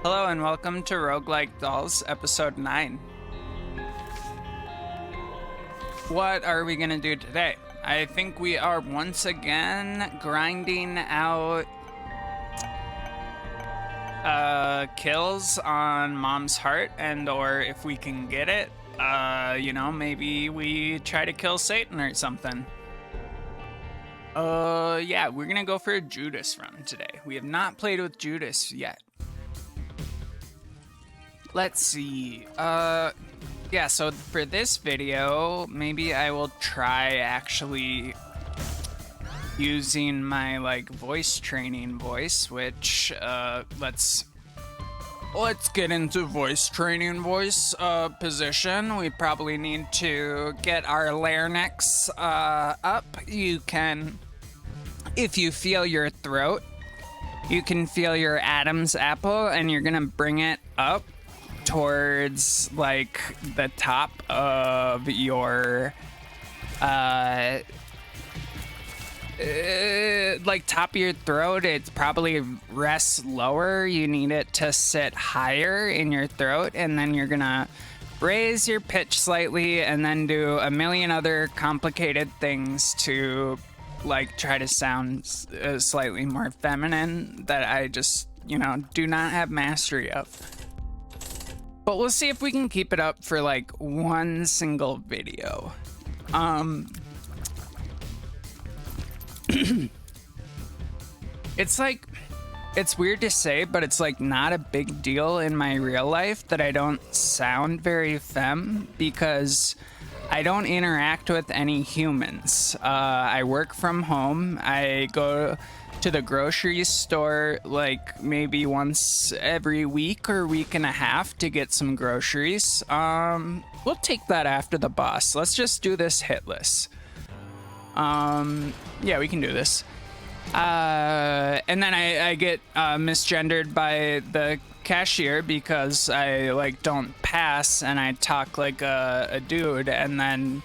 Hello and welcome to Roguelike Dolls, episode 9. What are we gonna do today? I think we are once again grinding out kills on Mom's Heart, and or if we can get it, maybe we try to kill Satan or something. Yeah, we're gonna go for a Judas run today. We have not played with Judas yet. Let's see. Yeah, so for this video, maybe I will try actually using my voice training voice, which let's get into voice training voice position. We probably need to get our larynx up. You can, if you feel your throat, you can feel your Adam's apple, and you're gonna bring it up towards the top of your top of your throat. It's probably rests lower. You need it to sit higher in your throat, and then you're gonna raise your pitch slightly and then do a million other complicated things to try to sound slightly more feminine that I just do not have mastery of. But we'll see if we can keep it up for one single video. It's weird to say, but it's not a big deal in my real life that I don't sound very femme, because I don't interact with any humans. I work from home. I go to the grocery store maybe once every week or week and a half to get some groceries. We'll take that after the boss. Let's just do this hitless. Yeah, we can do this. And then I get misgendered by the cashier because I don't pass and I talk like a dude, and then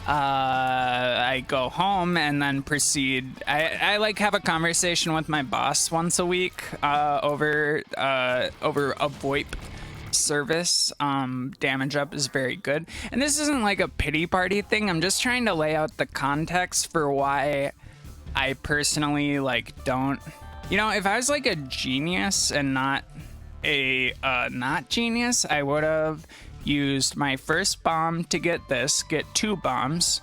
I go home and then proceed. I have a conversation with my boss once a week over a VoIP service. Damage Up is very good, and this isn't a pity party thing. I'm just trying to lay out the context for why I personally don't. If I was a genius and not a not genius, I would have used my first bomb to get this, get 2 bombs,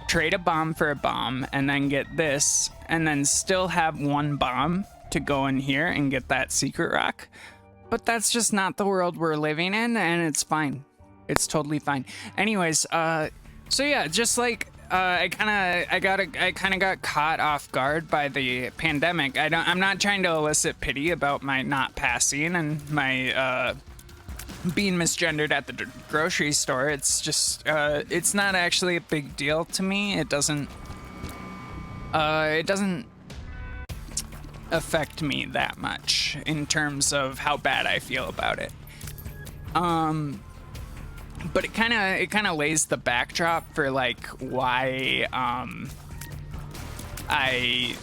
trade a bomb for a bomb, and then get this, and then still have 1 bomb to go in here and get that secret rock. But that's just not the world we're living in, and it's fine. It's totally fine. Anyways, so yeah, just I kind of got caught off guard by the pandemic. I'm not trying to elicit pity about my not passing and my being misgendered at the grocery store. It's just it's not actually a big deal to me. It doesn't affect me that much in terms of how bad I feel about it. But it kind of lays the backdrop for why I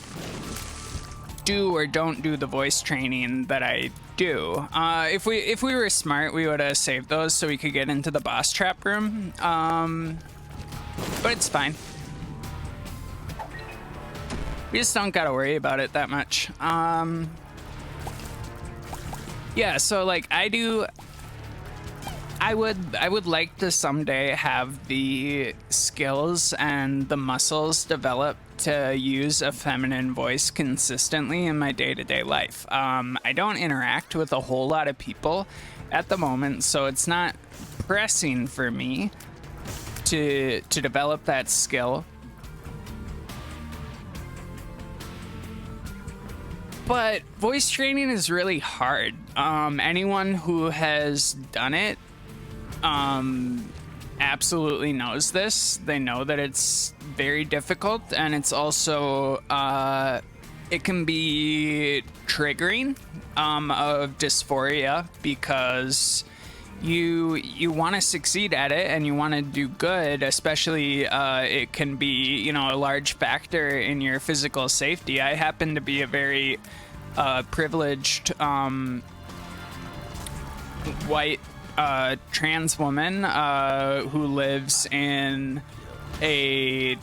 do or don't do the voice training that I do. If we were smart, we would have saved those so we could get into the boss trap room. But it's fine. We just don't gotta worry about it that much. Yeah, so I would like to someday have the skills and the muscles developed to use a feminine voice consistently in my day-to-day life. I don't interact with a whole lot of people at the moment, so it's not pressing for me to develop that skill. But voice training is really hard. Anyone who has done it absolutely knows this. They know that it's very difficult, and it's also it can be triggering of dysphoria, because you want to succeed at it and you want to do good, especially it can be a large factor in your physical safety. I happen to be a very privileged white trans woman who lives in a,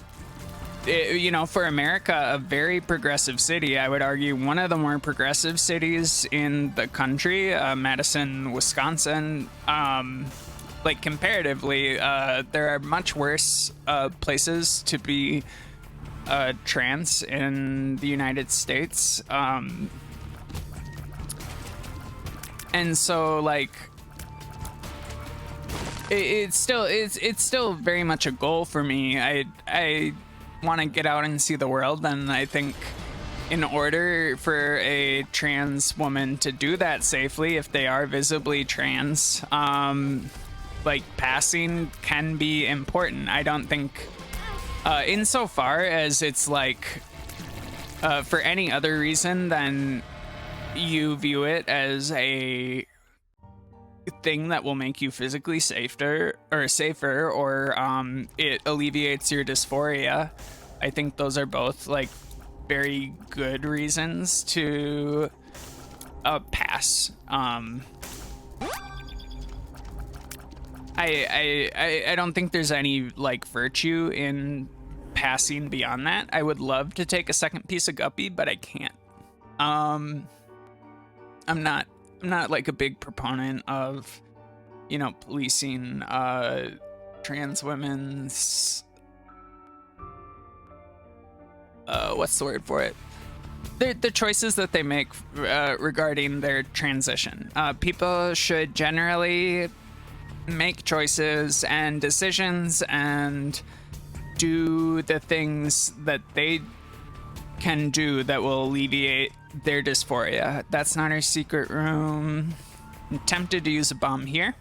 you know, for America, a very progressive city. I would argue one of the more progressive cities in the country, Madison, Wisconsin. Like comparatively, there are much worse places to be trans in the United States. And so like it's still very much a goal for me. I want to get out and see the world, and I think in order for a trans woman to do that safely, if they are visibly trans, like passing can be important. I don't think insofar as it's like for any other reason than you view it as a thing that will make you physically safer, or it alleviates your dysphoria. I think those are both like very good reasons to pass. I don't think there's any like virtue in passing beyond that. I would love to take a second piece of Guppy, but I can't. I'm not like a big proponent of, you know, policing trans women's what's the word for it? The choices that they make regarding their transition. People should generally make choices and decisions and do the things that they can do that will alleviate their dysphoria. That's not our secret room. I'm tempted to use a bomb here.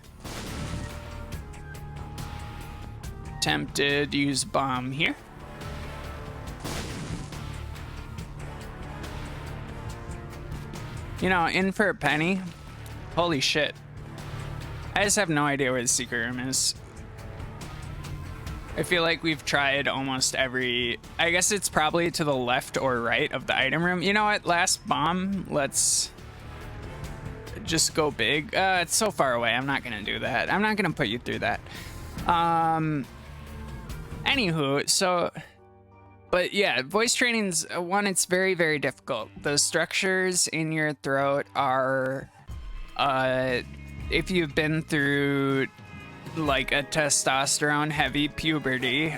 Tempted to use a bomb here. You know, in for a penny. Holy shit. I just have no idea where the secret room is. I feel like we've tried almost every... I guess it's probably to the left or right of the item room. You know what? Last bomb. Let's just go big. It's so far away. I'm not going to do that. I'm not going to put you through that. Anywho, so... But yeah, voice training's one, it's very, very difficult. The structures in your throat are... if you've been through like a testosterone heavy puberty,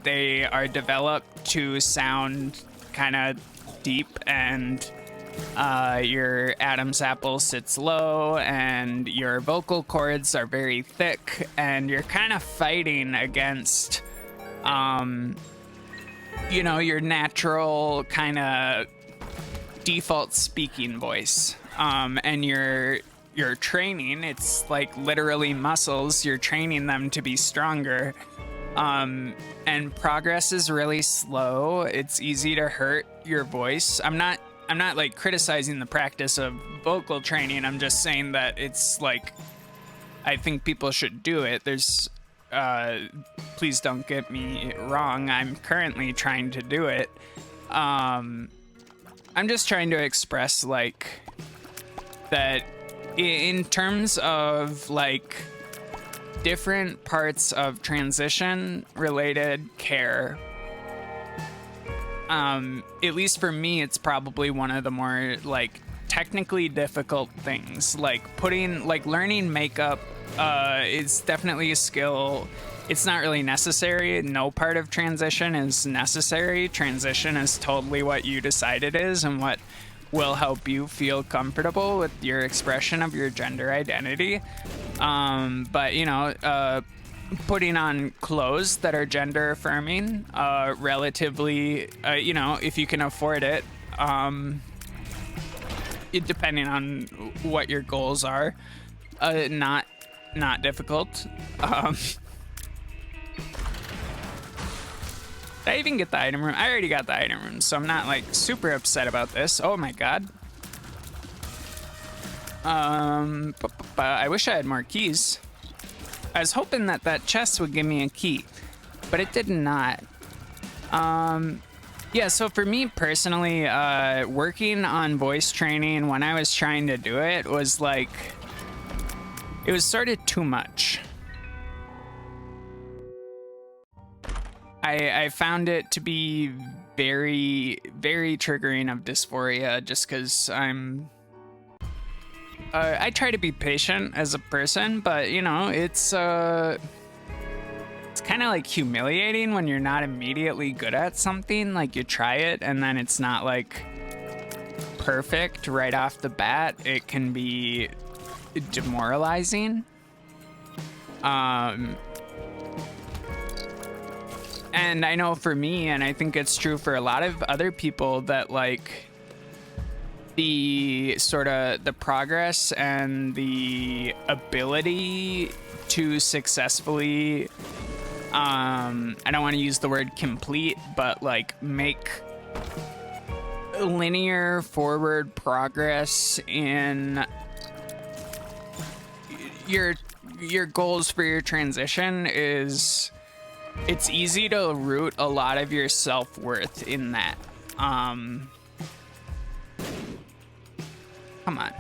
they are developed to sound kind of deep, and your Adam's apple sits low, and your vocal cords are very thick, and you're kind of fighting against you know, your natural kind of default speaking voice. And your training, it's like literally muscles, you're training them to be stronger. And progress is really slow. It's easy to hurt your voice. I'm not like criticizing the practice of vocal training. I'm just saying that it's like, I think people should do it. There's please don't get me wrong. I'm currently trying to do it. I'm just trying to express like that in terms of like different parts of transition related care. At least for me, it's probably one of the more like technically difficult things. Like learning makeup is definitely a skill. It's not really necessary. No part of transition is necessary. Transition is totally what you decide it is and what will help you feel comfortable with your expression of your gender identity. But you know, putting on clothes that are gender affirming, relatively, you know, if you can afford it, depending on what your goals are, not difficult. Did I even get the item room? I already got the item room, so I'm not like super upset about this. Oh my god. I wish I had more keys. I was hoping that that chest would give me a key, but it did not. Yeah, so for me personally, working on voice training when I was trying to do it was like it was sort of too much. I found it to be very, very triggering of dysphoria just because I try to be patient as a person, but you know, it's kind of like humiliating when you're not immediately good at something. Like you try it and then it's not like perfect right off the bat. It can be demoralizing. And I know for me, and I think it's true for a lot of other people, that like the sort of the progress and the ability to successfully, I don't want to use the word complete, but like make linear forward progress in your goals for your transition is, it's easy to root a lot of your self-worth in that. Come on.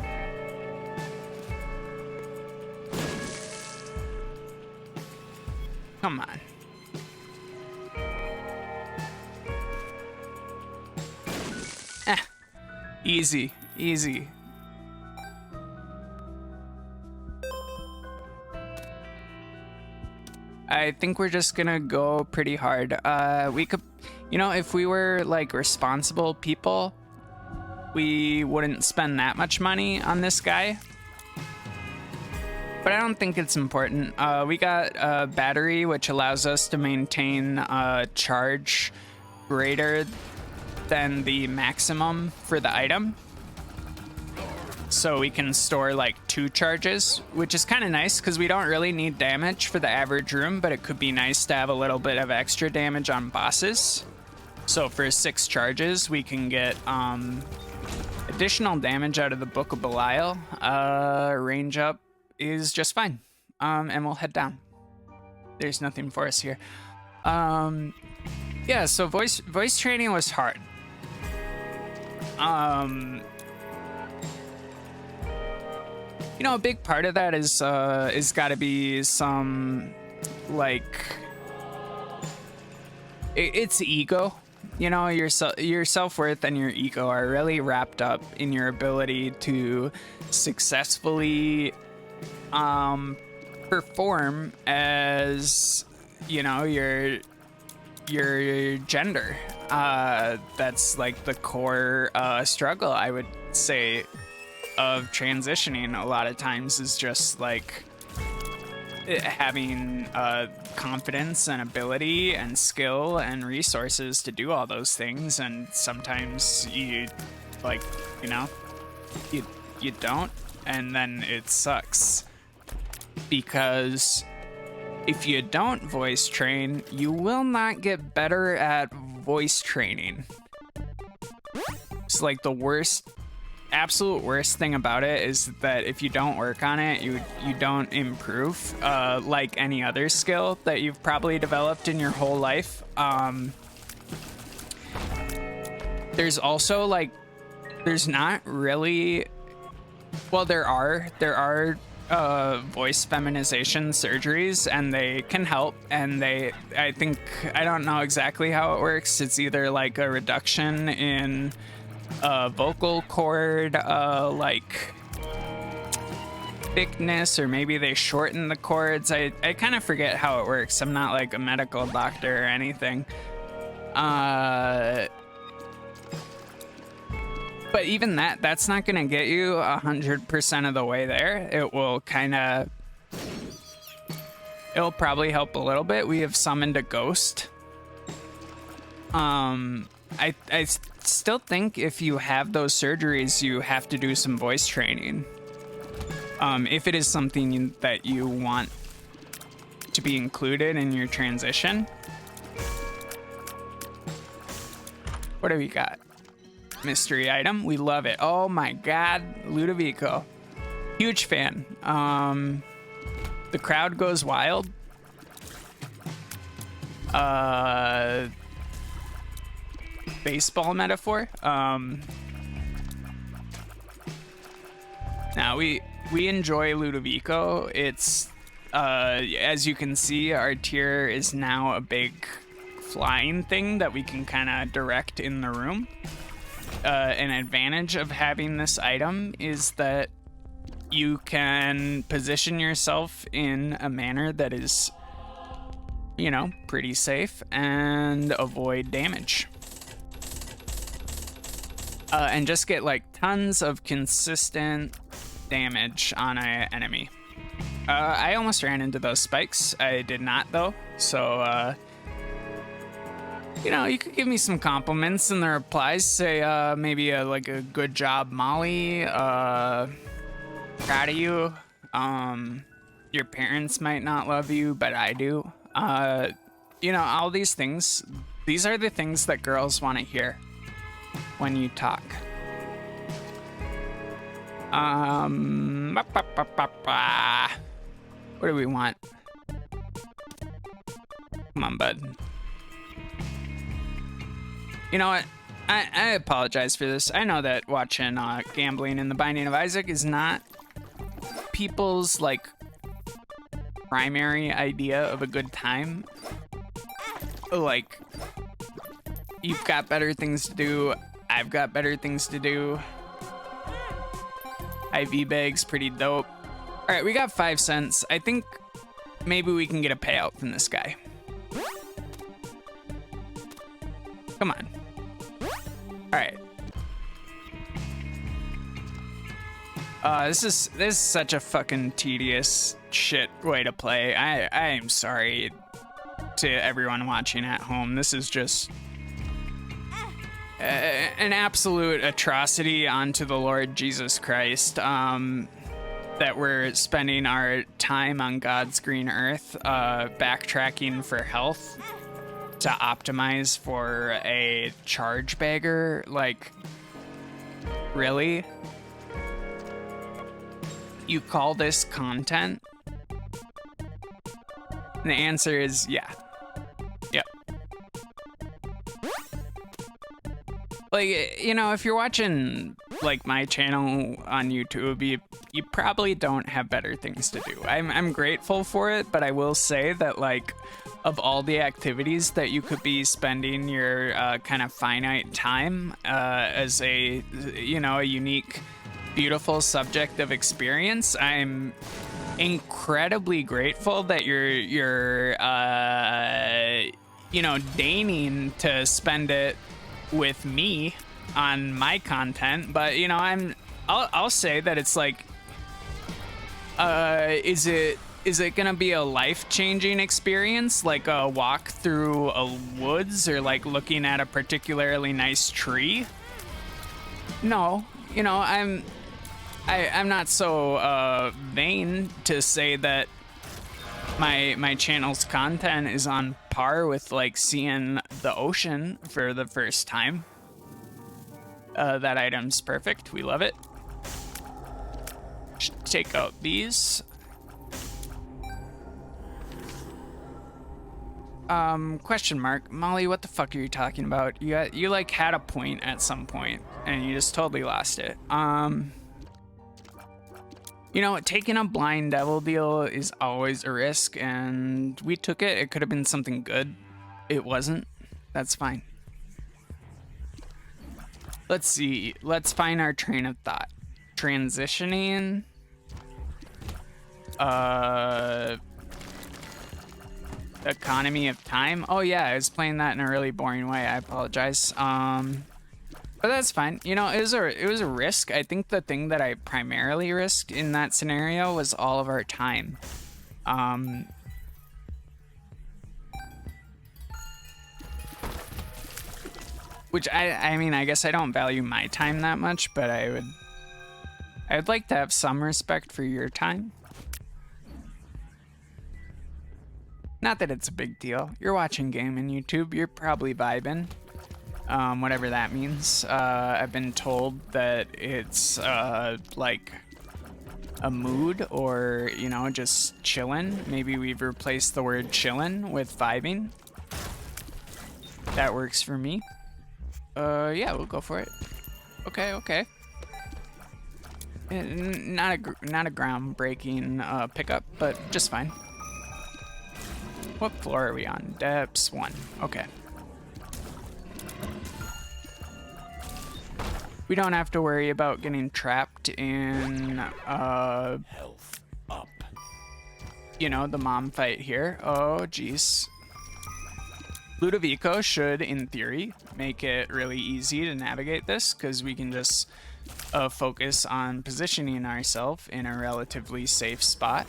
Come on. Easy, easy. I think we're just gonna go pretty hard. We could, you know, if we were like responsible people, we wouldn't spend that much money on this guy. But I don't think it's important. We got a battery which allows us to maintain a charge greater than the maximum for the item. So we can store like 2 charges, which is kind of nice because we don't really need damage for the average room, but it could be nice to have a little bit of extra damage on bosses. So for 6 charges, we can get additional damage out of the Book of Belial. Range up is just fine. And we'll head down. There's nothing for us here. Yeah, so voice training was hard. You know, a big part of that is got to be some, like, it's ego. You know, your self-worth and your ego are really wrapped up in your ability to successfully perform as, you know, your gender. That's like the core struggle, I would say, of transitioning a lot of times, is just like having confidence and ability and skill and resources to do all those things. And sometimes you, like, you know, you don't, and then it sucks, because if you don't voice train, you will not get better at voice training. It's like the worst, absolute worst thing about it is that if you don't work on it, you don't improve, like any other skill that you've probably developed in your whole life. There's also like, there's not really, well, there are voice feminization surgeries, and they can help, and I don't know exactly how it works. It's either like a reduction in vocal cord like thickness, or maybe they shorten the cords. I kind of forget how it works. I'm not like a medical doctor or anything. But even that's not gonna get you 100% of the way there. It will it'll probably help a little bit. We have summoned a ghost. I still think if you have those surgeries, you have to do some voice training. If it is something that you want to be included in your transition. What do we got? Mystery item. We love it. Oh my god, Ludovico. Huge fan. The crowd goes wild. Baseball metaphor. Now we we enjoy Ludovico. It's as you can see, our tier is now a big flying thing that we can kind of direct in the room. An advantage of having this item is that you can position yourself in a manner that is, you know, pretty safe and avoid damage. And just get like tons of consistent damage on an enemy. I almost ran into those spikes. I did not though. So, you know, you could give me some compliments in the replies. Say maybe like a good job, Molly. Proud of you. Your parents might not love you, but I do. You know, all these things. These are the things that girls want to hear when you talk. What do we want? Come on, bud. You know what? I apologize for this. I know that watching Gambling in the Binding of Isaac is not people's, like, primary idea of a good time. Like, you've got better things to do. I've got better things to do. IV bag's pretty dope. All right, we got 5 cents. I think maybe we can get a payout from this guy. Come on. All right. This is such a fucking tedious shit way to play. I am sorry to everyone watching at home. This is just an absolute atrocity onto the Lord Jesus Christ. That we're spending our time on God's green earth, backtracking for health to optimize for a charge bagger. Like, really? You call this content? And the answer is yeah. Yep. Like, you know, if you're watching, like, my channel on YouTube, you probably don't have better things to do. I'm grateful for it, but I will say that, like, of all the activities that you could be spending your kind of finite time as a, you know, a unique, beautiful subject of experience, I'm incredibly grateful that you're you know, deigning to spend it with me on my content. But, you know, I'll say that it's like, is it gonna be a life-changing experience, like a walk through a woods or like looking at a particularly nice tree? No, you know, I'm not so vain to say that my channel's content is on par with like seeing the ocean for the first time. That item's perfect. We love it. Should take out these. Question mark. Molly, what the fuck are you talking about? You like had a point at some point and you just totally lost it. You know, taking a blind devil deal is always a risk, and we took it. It could have been something good. It wasn't. That's fine. Let's see. Let's find our train of thought. Transitioning. Economy of time. Oh yeah, I was playing that in a really boring way. I apologize. But that's fine. You know, it was a risk. I think the thing that I primarily risked in that scenario was all of our time. Which I mean, I guess I don't value my time that much, but I would like to have some respect for your time. Not that it's a big deal. You're watching game on YouTube. You're probably vibing. Whatever that means. I've been told that it's like a mood or, you know, just chillin'. Maybe we've replaced the word chillin' with vibing. That works for me. Yeah, we'll go for it. Okay. Not a groundbreaking pickup, but just fine. What floor are we on? Depths 1. Okay. We don't have to worry about getting trapped in Health up. you know, the mom fight here. Oh, jeez. Ludovico should, in theory, make it really easy to navigate this, because we can just focus on positioning ourselves in a relatively safe spot,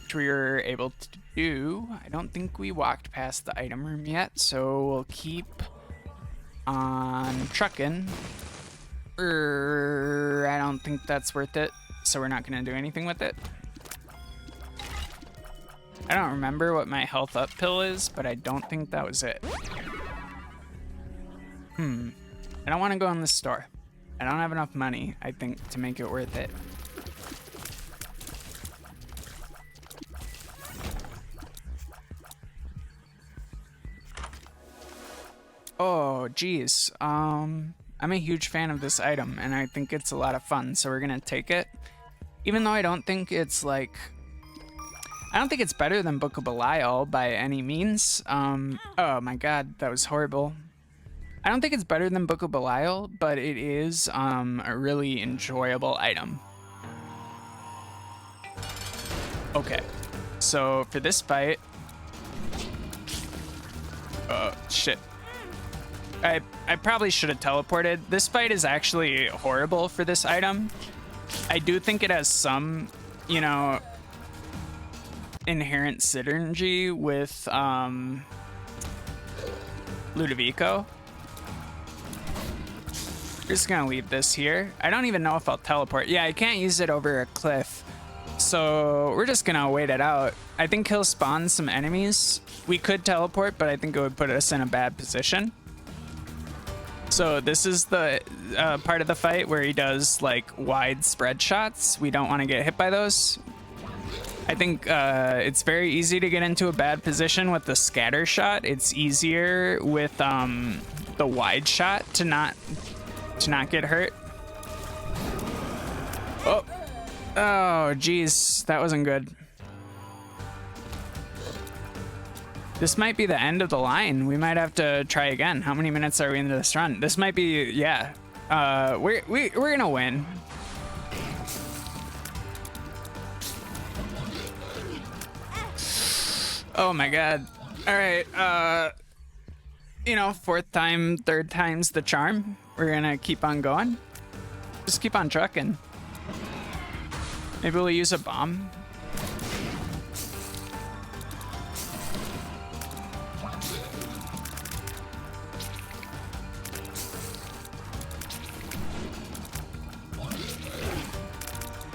which we were able to do. I don't think we walked past the item room yet, so we'll keep on trucking. I don't think that's worth it, so we're not going to do anything with it. I don't remember what my health up pill is, but I don't think that was it. I don't want to go in the store. I don't have enough money, I think, to make it worth it. Oh, geez. I'm a huge fan of this item, and I think it's a lot of fun, so we're gonna take it. Even though I don't think it's like... I don't think it's better than Book of Belial by any means. Oh my god, that was horrible. I don't think it's better than Book of Belial, but it is a really enjoyable item. Okay, so for this fight... shit. I probably should have teleported. This fight is actually horrible for this item. I do think it has some, you know, inherent synergy with Ludovico. Just gonna leave this here. I don't even know if I'll teleport. Yeah, I can't use it over a cliff. So we're just gonna wait it out. I think he'll spawn some enemies. We could teleport, but I think it would put us in a bad position. So this is the part of the fight where he does like wide spread shots. We don't want to get hit by those. I think it's very easy to get into a bad position with the scatter shot. It's easier with the wide shot to not get hurt. Oh, geez, that wasn't good. This might be the end of the line. We might have to try again. How many minutes are we into this run? This might be, yeah. We're gonna win. Oh my god. All right. You know, fourth time, third time's the charm. We're gonna keep on going. Just keep on trucking. Maybe we'll use a bomb.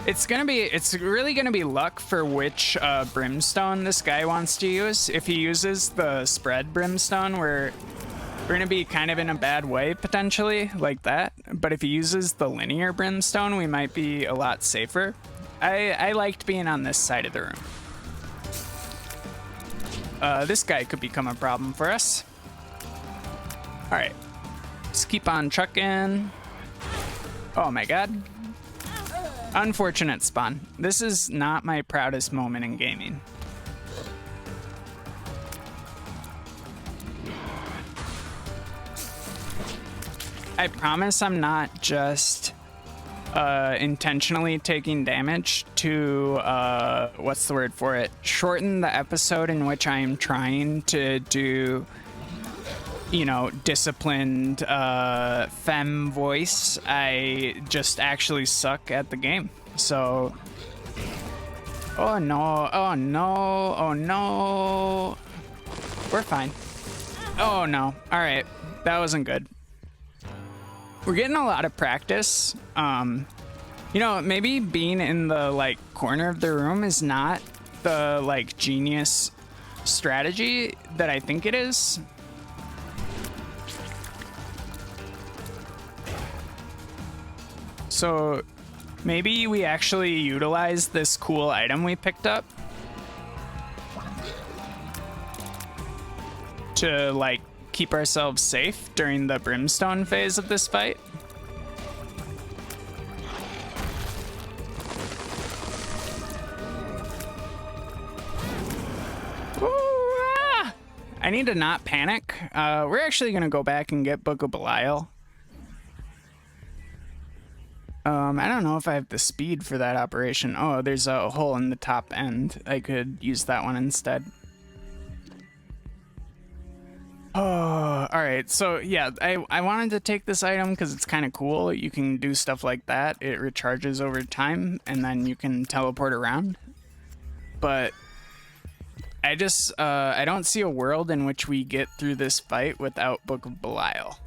It's really gonna be luck for which brimstone this guy wants to use. If he uses the spread brimstone, we're gonna be kind of in a bad way potentially, like that. But if he uses the linear brimstone, we might be a lot safer. I liked being on this side of the room. This guy could become a problem for us. All right, let's keep on trucking. Oh my god. Unfortunate spawn. This is not my proudest moment in gaming. I promise I'm not just intentionally taking damage to, what's the word for it? Shorten the episode in which I am trying to do, you know, disciplined femme voice. I just actually suck at the game. So, oh no, oh no, oh no. We're fine. Oh no. All right, that wasn't good. We're getting a lot of practice. You know, maybe being in the like corner of the room is not the like genius strategy that I think it is. So maybe we actually utilize this cool item we picked up to like keep ourselves safe during the brimstone phase of this fight. I need to not panic. We're actually gonna go back and get Book of Belial. I don't know if I have the speed for that operation. Oh, there's a hole in the top end. I could use that one instead. Oh, alright. So, yeah, I wanted to take this item because it's kind of cool. You can do stuff like that. It recharges over time, and then you can teleport around. But I just, I don't see a world in which we get through this fight without Book of Belial.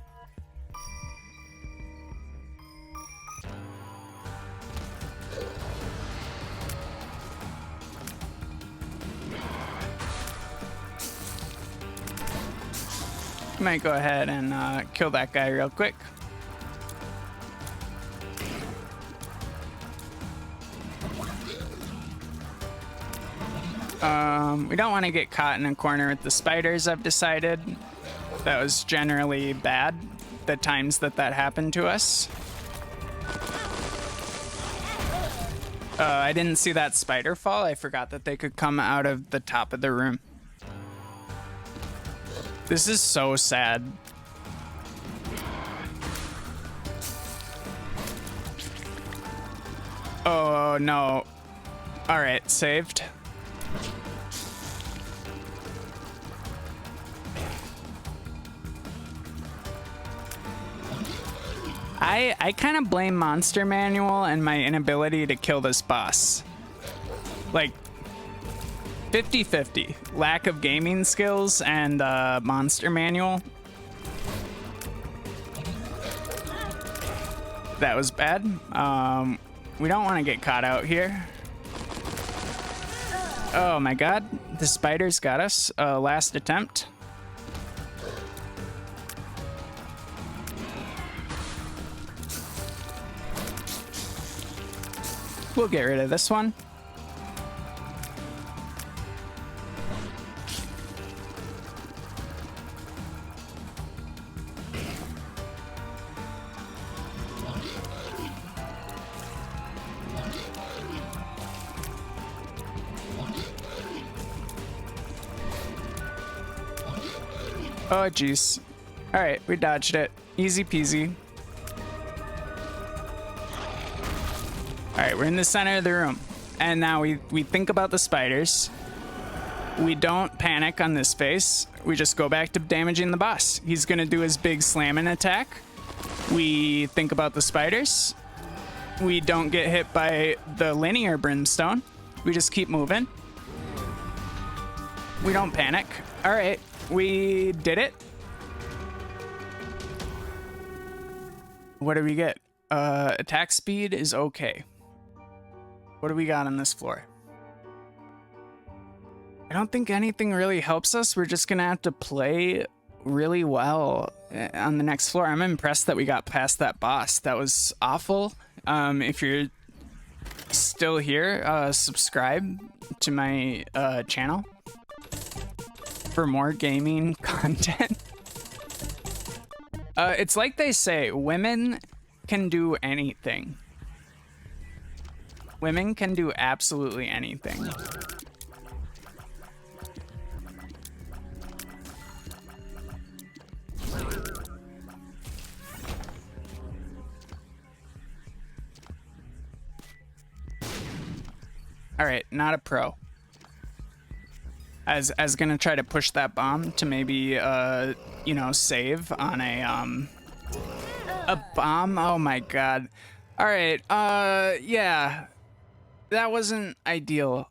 Might go ahead and kill that guy real quick. We don't want to get caught in a corner with the spiders, I've decided. That was generally bad, the times that happened to us. I didn't see that spider fall. I forgot that they could come out of the top of the room. This is so sad. Oh, no. All right, saved. I kind of blame Monster Manual and my inability to kill this boss. Like, 50-50. Lack of gaming skills and Monster Manual. That was bad. We don't want to get caught out here. Oh my god. The spiders got us. Last attempt. We'll get rid of this one. Oh, jeez. All right, we dodged it. Easy peasy. All right, we're in the center of the room. And now we think about the spiders. We don't panic on this phase. We just go back to damaging the boss. He's gonna do his big slamming attack. We think about the spiders. We don't get hit by the linear brimstone. We just keep moving. We don't panic. All right, we did it. What do we get? Attack speed is okay. What do we got on this floor? I don't think anything really helps us. We're just gonna have to play really well on the next floor. I'm impressed that we got past that boss. That was awful. If you're still here, subscribe to my channel for more gaming content. It's like they say, women can do anything. Women can do absolutely anything. All right, not a pro. As gonna try to push that bomb to maybe you know, save on a bomb. Oh my god. All right. Yeah. That wasn't ideal.